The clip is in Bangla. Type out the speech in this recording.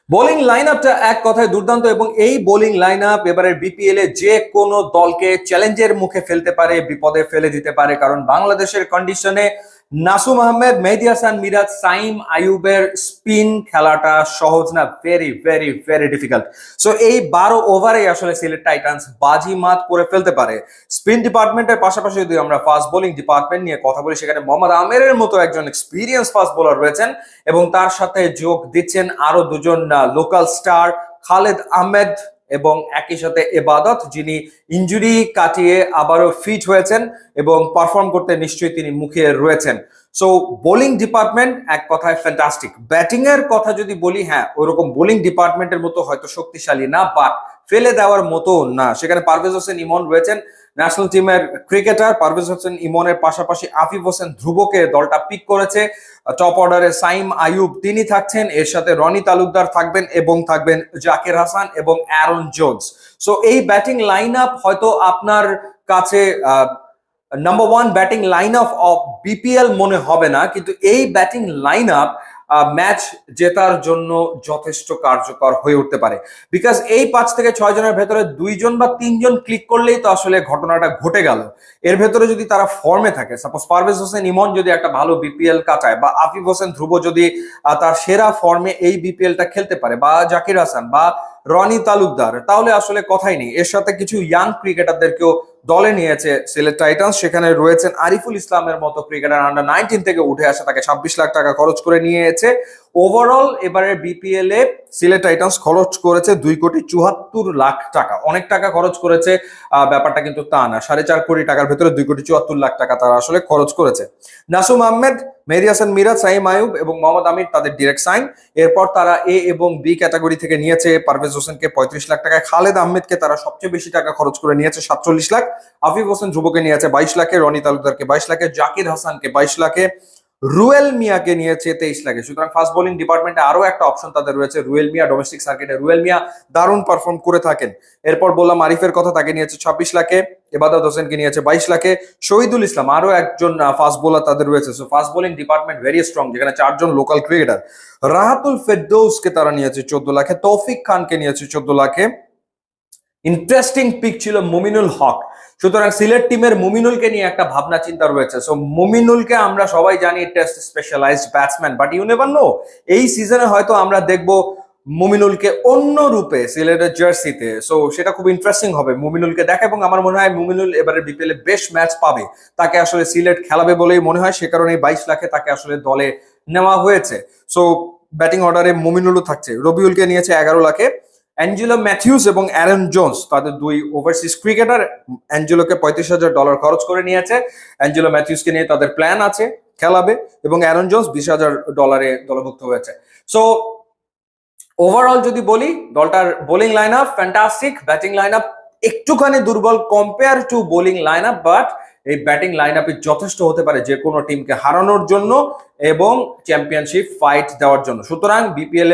বোলিং লাইন আপটা এক কথায় দুর্দান্ত এবং এই বোলিং লাইন আপ এবারের বিপিএল এ যে কোনো দলকে চ্যালেঞ্জের মুখে ফেলতে পারে, বিপদে ফেলে দিতে পারে। কারণ বাংলাদেশের কন্ডিশনে নাসুম আহমেদ, মেহেদী হাসান মিরাজ, সাইম আইয়ুবের স্পিন খেলাটা সহজ না, very very very difficult. So এই 12 ওভারে আসলে সিলেট টাইটান্স বাজিমাত করে ফেলতে পারে। স্পিন ডিপার্টমেন্টের পাশাপাশি যদি আমরা ফাস্ট বোলিং ডিপার্টমেন্ট নিয়ে কথা বলি, সেখানে মোহাম্মদ আমিরের মতো একজন এক্সপিরিয়েন্স ফাস্ট বোলার রয়েছেন এবং তার সাথে যোগ দিচ্ছেন আরো দুজন লোকাল স্টার, খালেদ আহমেদ এবং একই সাথে এবাদত, যিনি ইনজুরি কাটিয়ে আবারও ফিট হয়েছেন এবং পারফর্ম করতে নিশ্চয়ই তিনি মুখে রয়েছেন। সো বোলিং ডিপার্টমেন্ট এক কথায় ফ্যান্টাস্টিক। ব্যাটিং এর কথা যদি বলি, হ্যাঁ ওরকম বোলিং ডিপার্টমেন্টের মতো হয়তো শক্তিশালী না, বাট ফেলে দেওয়ার মতো না। সেখানে পারভেজ হোসেন ইমন রয়েছেন, ন্যাশনাল টিমের ক্রিকেটার। পারভেজ হোসেন ইমনের পাশাপাশি আফিফ হোসেন ধ্রুবকে দলটা পিক করেছে। টপ অর্ডারে সাইম আইয়ুব তিনি থাকছেন, এর সাথে রনি তালুকদার থাকবেন এবং থাকবেন জাকির হাসান এবং অ্যারন জোন্স। সো এই ব্যাটিং লাইন আপ হয়তো আপনার কাছে number one batting line up of BPL মনে হবে না, কিন্তু এই ব্যাটিং লাইন আপ ম্যাচ জেতার জন্য যথেষ্ট কার্যকর হয়ে উঠতে পারে। বিকজ এই 5 থেকে 6 জনের ভেতরে 2 জন বা 3 জন ক্লিক করলেই তো আসলে ঘটনাটা ঘটে গেল। এর ভেতরে যদি তারা ফর্মে থাকে, সাপোজ পারভেজ হোসেন ইমন যদি একটা ভালো বিপিএল কাটায়, বা আফিফ হোসেন ধ্রুব যদি তার সেরা ফর্মে এই বিপিএলটা খেলতে পারে, বা জাকির হাসান বা রনি তালুকদার, তাহলে আসলে কথাই নেই। এর সাথে কিছু ইয়াং ক্রিকেটারদেরকেও দলে নিয়েছে সিলেট টাইটান্স। সেখানে রয়েছেন আরিফুল ইসলামের মতো ক্রিকেটার, আন্ডার 19 থেকে উঠে আসা, তাকে 26 লাখ টাকা খরচ করে নিয়েছে। ওভারঅল এবারে বিপিএল এ সিলেট টাইটান্স খরচ করেছে 2,74,00,000 টাকা। অনেক টাকা খরচ করেছে ব্যাপারটা কিন্তু তা না। 4.5 কোটি টাকার ভেতরে 2,74,00,000 টাকা তারা আসলে খরচ করেছে। নাসুম আহমেদ, মেহেদী হাসান মিরাজ, সাইম আইয়ুব এবং মোহাম্মদ আমির তাদের ডিরেক্ট সাইন। এরপর তারা এ এবং বি ক্যাটাগরি থেকে নিয়েছে পারভেজ হোসেনকে 35 লাখ টাকায়, খালেদ আহমেদকে তারা সবচেয়ে বেশি টাকা খরচ করে নিয়েছে 47 লাখ, আফিফ হোসেন ধ্রুবকে নিয়েছে 22 লাখে, রনি তালুকদারকে 22 লাখে, জাকির হাসানকে 22 লাখে, রুয়েল মিয়াকে নিয়েছে 23 লাখে। সুতরাং ফাস্ট বোলিং ডিপার্টমেন্টে আরো একটা অপশন তাদের রয়েছে, রুয়েল মিয়া। ডোমেস্টিক সার্কিটে রুয়েল মিয়া দারুণ পারফর্ম করে থাকেন। এরপর বললাম আরিফের কথা, তাকে নিয়েছে 26 লাখে, এবাদত হোসেনকে নিয়েছে 22 লাখে, শহীদুল ইসলাম আরো একজন ফাস্ট বোলার তাদের রয়েছে। So fast bowling department very strong, যেখানে 4 জন লোকাল ক্রিকেটার। রাহাতুল ফেরদৌসকে তারা নিয়েছে 14 লাখে, তৌফিক খানকে নিয়েছে 14 লাখে। ইন্টারেস্টিং পিক ছিল মুমিনুল হক। সুতরাং সিলেট টিমের মুমিনুলকে নিয়ে একটা ভাবনা চিন্তা রয়েছে। সো মুমিনুলকে আমরা সবাই জানি test specialized batsman, but you never know, এই সিজনে হয়তো আমরা দেখবো মুমিনুলকে অন্য রূপে সিলেটের জার্সিতে। সো সেটা খুব ইন্টারেস্টিং হবে মুমিনুলকে দেখা, এবং আমার মনে হয় মুমিনুল এবারে বিপিএল এ বেশ ম্যাচ পাবে। তাকে আসলে সিলেট খেলাবে বলেই মনে হয়, সে কারণে 22 লাখে তাকে আসলে দলে নেওয়া হয়েছে। সো ব্যাটিং অর্ডারে মুমিনুলও থাকছে। রবিউলকে নিয়েছে 11 লাখে। অ্যাঞ্জেলো ম্যাথিউস এবং অ্যারন জোন্স তাদের 2 ওভারসিজ ক্রিকেটার। অ্যাঞ্জেলোকে $35,000 খরচ করে নিয়েছে। অ্যাঞ্জেলো ম্যাথিউসকে নিয়ে তাদের প্ল্যান আছে খেলাবে, এবং অ্যারন জোন্স $20,000 দলভুক্ত হয়েছে। সো ওভারঅল যদি বলি, দলটার bowling line up fantastic, batting line up একটুখানি দুর্বল compare to bowling line up, but এই ব্যাটিং লাইন আপে যথেষ্ট হতে পারে যে কোনো টিমকে হারানোর জন্য এবং চ্যাম্পিয়নশিপ ফাইট দেওয়ার জন্য। সুতরাং বিপিএল এর